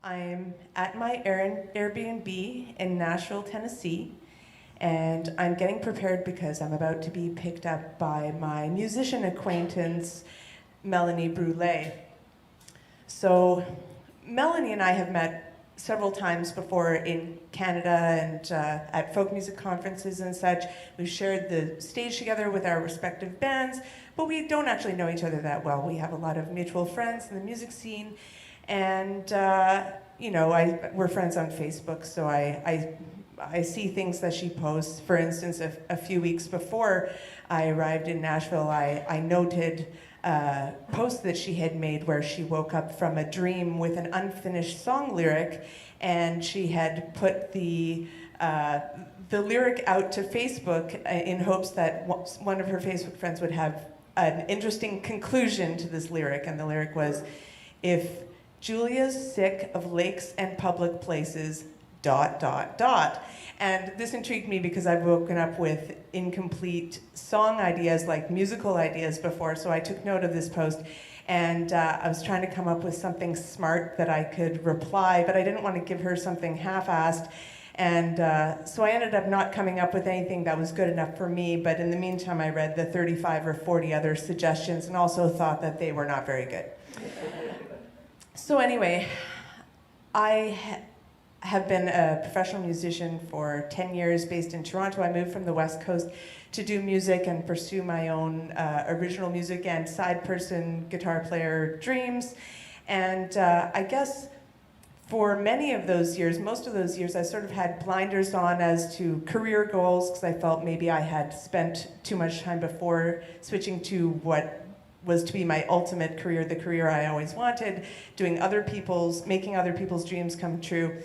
I'm at my Airbnb in Nashville, Tennessee, and I'm getting prepared because I'm about to be picked up by my musician acquaintance, Melanie Brule. So, Melanie and I have met several times before in Canada and at folk music conferences and such. We've shared the stage together with our respective bands, but we don't actually know each other that well. We have a lot of mutual friends in the music scene, and we're friends on Facebook, so I see things that she posts. For instance, a few weeks before I arrived in Nashville, I noted a post that she had made where she woke up from a dream with an unfinished song lyric, and she had put the lyric out to Facebook in hopes that one of her Facebook friends would have an interesting conclusion to this lyric. And the lyric was, "If Julia's sick of lakes and public places, ... And this intrigued me because I've woken up with incomplete song ideas, like musical ideas before, so I took note of this post, and I was trying to come up with something smart that I could reply, but I didn't want to give her something half-assed, and so I ended up not coming up with anything that was good enough for me, but in the meantime I read the 35 or 40 other suggestions and also thought that they were not very good. So anyway, I have been a professional musician for 10 years based in Toronto. I moved from the West Coast to do music and pursue my own original music and side person guitar player dreams. And I guess for many of those years, most of those years, I sort of had blinders on as to career goals because I felt maybe I had spent too much time before switching to what was to be my ultimate career, the career I always wanted, making other people's dreams come true.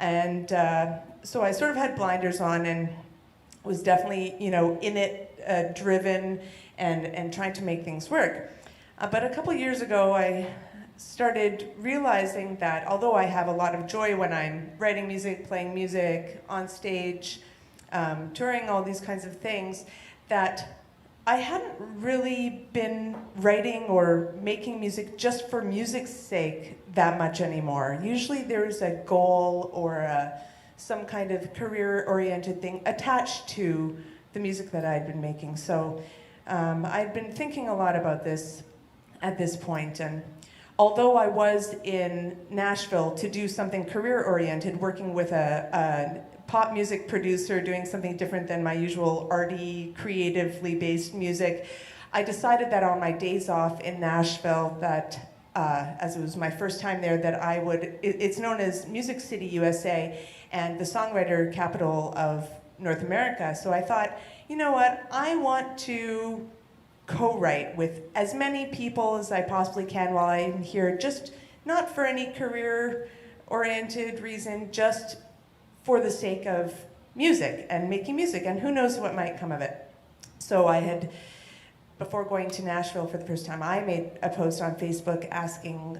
And so I sort of had blinders on and was definitely, in it, driven and trying to make things work. But a couple years ago, I started realizing that although I have a lot of joy when I'm writing music, playing music, on stage, touring, all these kinds of things, that I hadn't really been writing or making music just for music's sake that much anymore. Usually there's a goal or some kind of career-oriented thing attached to the music that I'd been making. So I'd been thinking a lot about this at this point, and although I was in Nashville to do something career-oriented, working with a pop music producer, doing something different than my usual arty, creatively based music, I decided that on my days off in Nashville that, as it was my first time there, that I would, it's known as Music City, USA, and the songwriter capital of North America. So I thought, you know what, I want to co-write with as many people as I possibly can while I'm here, just not for any career-oriented reason, just for the sake of music and making music, and who knows what might come of it. So I had, before going to Nashville for the first time, I made a post on Facebook asking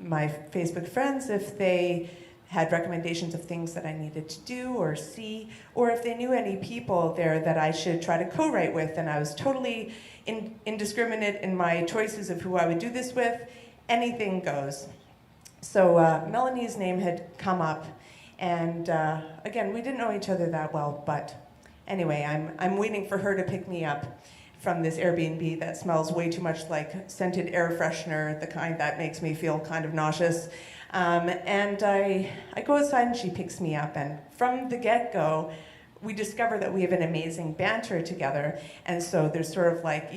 my Facebook friends if they had recommendations of things that I needed to do or see, or if they knew any people there that I should try to co-write with, and I was totally indiscriminate in my choices of who I would do this with. Anything goes. So Melanie's name had come up, and again, we didn't know each other that well, but anyway, I'm waiting for her to pick me up from this Airbnb that smells way too much like scented air freshener, the kind that makes me feel kind of nauseous. And I go outside and she picks me up, and from the get-go, we discover that we have an amazing banter together, and so there's sort of like,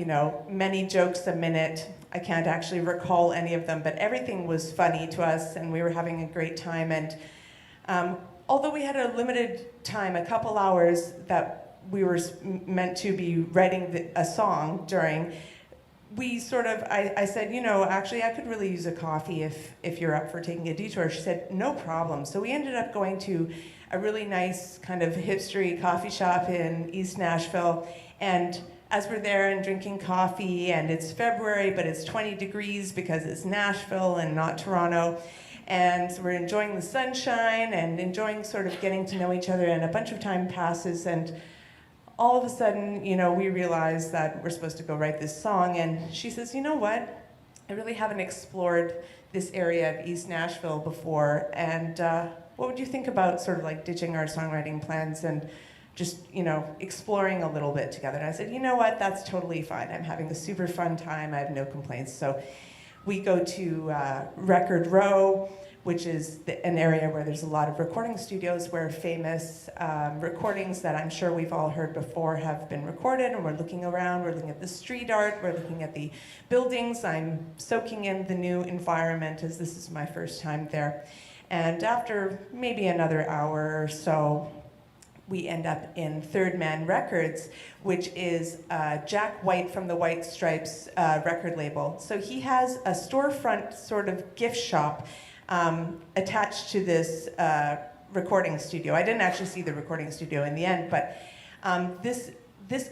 many jokes a minute. I can't actually recall any of them, but everything was funny to us, and we were having a great time. And although we had a limited time, a couple hours that we were meant to be writing a song during, we sort of, I said, actually I could really use a coffee if you're up for taking a detour. She said, no problem. So we ended up going to a really nice kind of hipstery coffee shop in East Nashville, and as we're there and drinking coffee, and it's February, but it's 20 degrees because it's Nashville and not Toronto, and so we're enjoying the sunshine and enjoying sort of getting to know each other, and a bunch of time passes, and all of a sudden, we realize that we're supposed to go write this song, and she says, you know what? I really haven't explored this area of East Nashville before, and what would you think about sort of like ditching our songwriting plans and just, exploring a little bit together? And I said, you know what, that's totally fine. I'm having a super fun time. I have no complaints. So we go to Record Row, which is an area where there's a lot of recording studios where famous recordings that I'm sure we've all heard before have been recorded, and we're looking around, we're looking at the street art, we're looking at the buildings. I'm soaking in the new environment as this is my first time there. And after maybe another hour or so, we end up in Third Man Records, which is Jack White from the White Stripes record label. So he has a storefront sort of gift shop attached to this recording studio. I didn't actually see the recording studio in the end, but this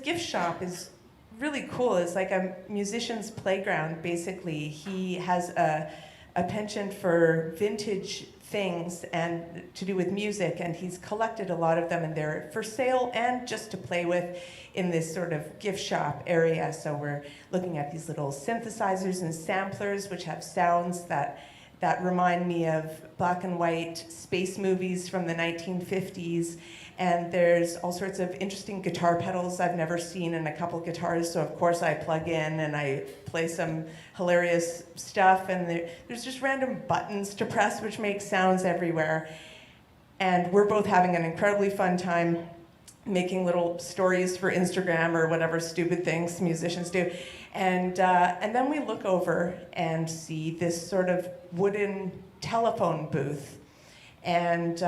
gift shop is really cool. It's like a musician's playground, basically. He has a penchant for vintage things and to do with music, and he's collected a lot of them, and they're for sale and just to play with in this sort of gift shop area. So we're looking at these little synthesizers and samplers which have sounds that remind me of black and white space movies from the 1950s. And there's all sorts of interesting guitar pedals I've never seen, and a couple guitars, so of course I plug in and I play some hilarious stuff, and there's just random buttons to press which make sounds everywhere. And we're both having an incredibly fun time making little stories for Instagram or whatever stupid things musicians do. And then we look over and see this sort of wooden telephone booth. And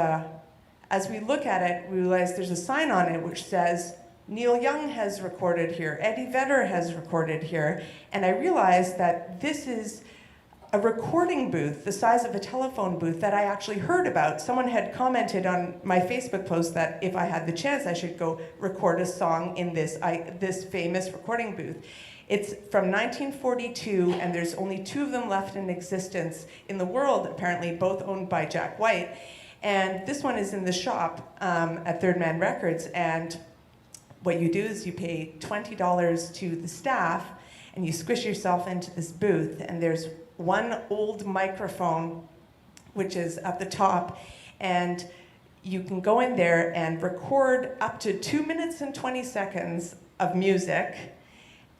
as we look at it, we realize there's a sign on it which says, Neil Young has recorded here, Eddie Vedder has recorded here. And I realized that this is a recording booth the size of a telephone booth that I actually heard about. Someone had commented on my Facebook post that if I had the chance, I should go record a song in this famous recording booth. It's from 1942, and there's only 2 of them left in existence in the world, apparently, both owned by Jack White. And this one is in the shop at Third Man Records, and what you do is you pay $20 to the staff, and you squish yourself into this booth, and there's one old microphone, which is at the top, and you can go in there and record up to 2 minutes and 20 seconds of music,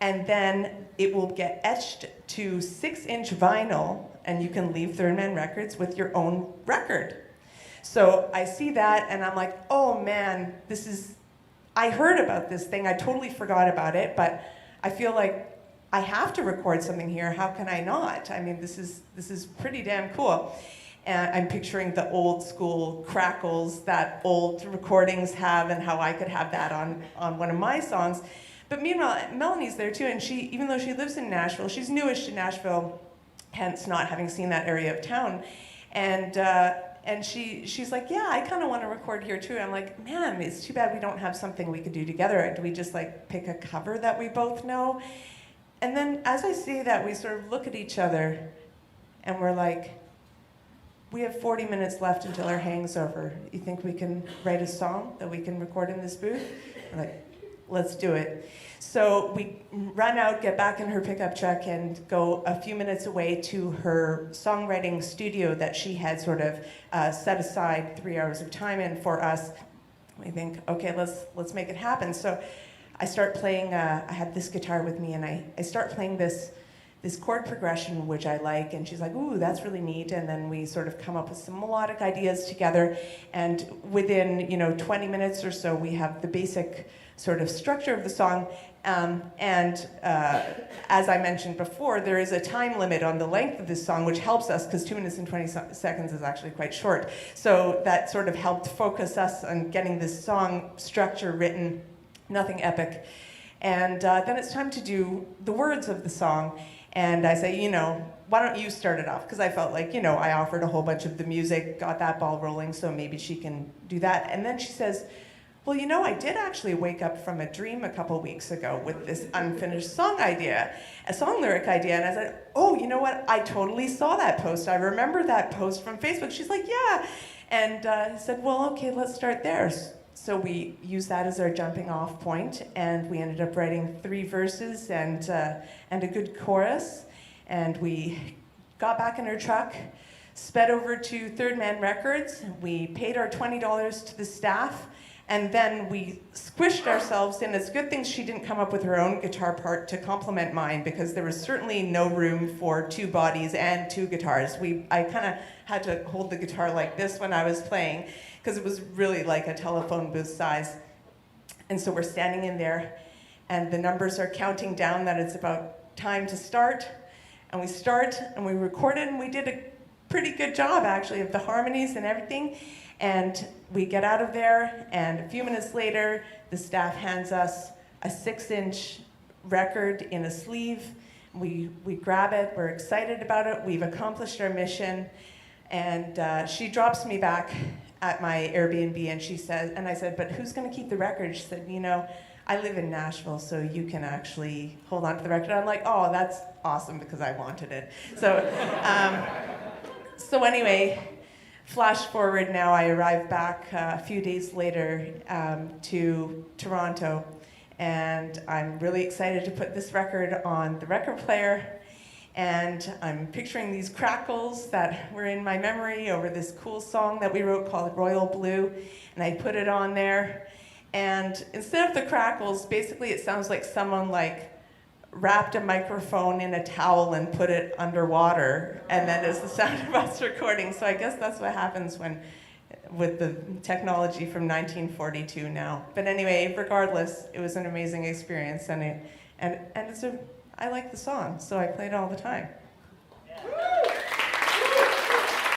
and then it will get etched to 6-inch vinyl, and you can leave Third Man Records with your own record. So I see that, and I'm like, oh man, I heard about this thing, I totally forgot about it, but I feel like I have to record something here, how can I not? I mean, this is pretty damn cool. And I'm picturing the old school crackles that old recordings have and how I could have that on one of my songs. But meanwhile, Melanie's there too, and she, even though she lives in Nashville, she's newish to Nashville, hence not having seen that area of town. And she's like, yeah, I kind of want to record here too. I'm like, man, it's too bad we don't have something we could do together. Do we just like pick a cover that we both know? And then as I say that, we sort of look at each other and we're like, we have 40 minutes left until our hang's over. You think we can write a song that we can record in this booth? We're like, let's do it. So we run out, get back in her pickup truck, and go a few minutes away to her songwriting studio that she had sort of set aside 3 hours of time in for us. We think, okay, let's make it happen. So I start playing, I had this guitar with me, and I start playing this chord progression, which I like, and she's like, ooh, that's really neat, and then we sort of come up with some melodic ideas together, and within 20 minutes or so, we have the basic sort of structure of the song, and as I mentioned before, there is a time limit on the length of this song, which helps us, because 2 minutes and 20 seconds is actually quite short, so that sort of helped focus us on getting this song structure written, nothing epic. And then it's time to do the words of the song. And I say, why don't you start it off? Because I felt like, I offered a whole bunch of the music, got that ball rolling, so maybe she can do that. And then she says, well, I did actually wake up from a dream a couple weeks ago with this unfinished song idea, a song lyric idea. And I said, oh, you know what? I totally saw that post. I remember that post from Facebook. She's like, yeah. And I said, well, okay, let's start there. So we used that as our jumping off point, and we ended up writing 3 verses and a good chorus. And we got back in her truck, sped over to Third Man Records. We paid our $20 to the staff, and then we squished ourselves in. It's a good thing she didn't come up with her own guitar part to complement mine, because there was certainly no room for two bodies and two guitars. I kind of had to hold the guitar like this when I was playing, because it was really like a telephone booth size. And so we're standing in there, and the numbers are counting down that it's about time to start. And we start, and we recorded, and we did a pretty good job, actually, of the harmonies and everything. And we get out of there, and a few minutes later, the staff hands us a 6-inch record in a sleeve. We grab it, we're excited about it, we've accomplished our mission. And she drops me back at my Airbnb, and she says, and I said, but who's gonna keep the record? She said, you know, I live in Nashville, so you can actually hold on to the record. I'm like, oh, that's awesome, because I wanted it. So anyway, flash forward now, I arrived back a few days later to Toronto, and I'm really excited to put this record on the record player. And I'm picturing these crackles that were in my memory over this cool song that we wrote called Royal Blue, and I put it on there. And instead of the crackles, basically it sounds like someone wrapped a microphone in a towel and put it underwater, and then it's the sound of us recording. So I guess that's what happens with the technology from 1942 now. But anyway, regardless, it was an amazing experience, and I like the song, so I play it all the time.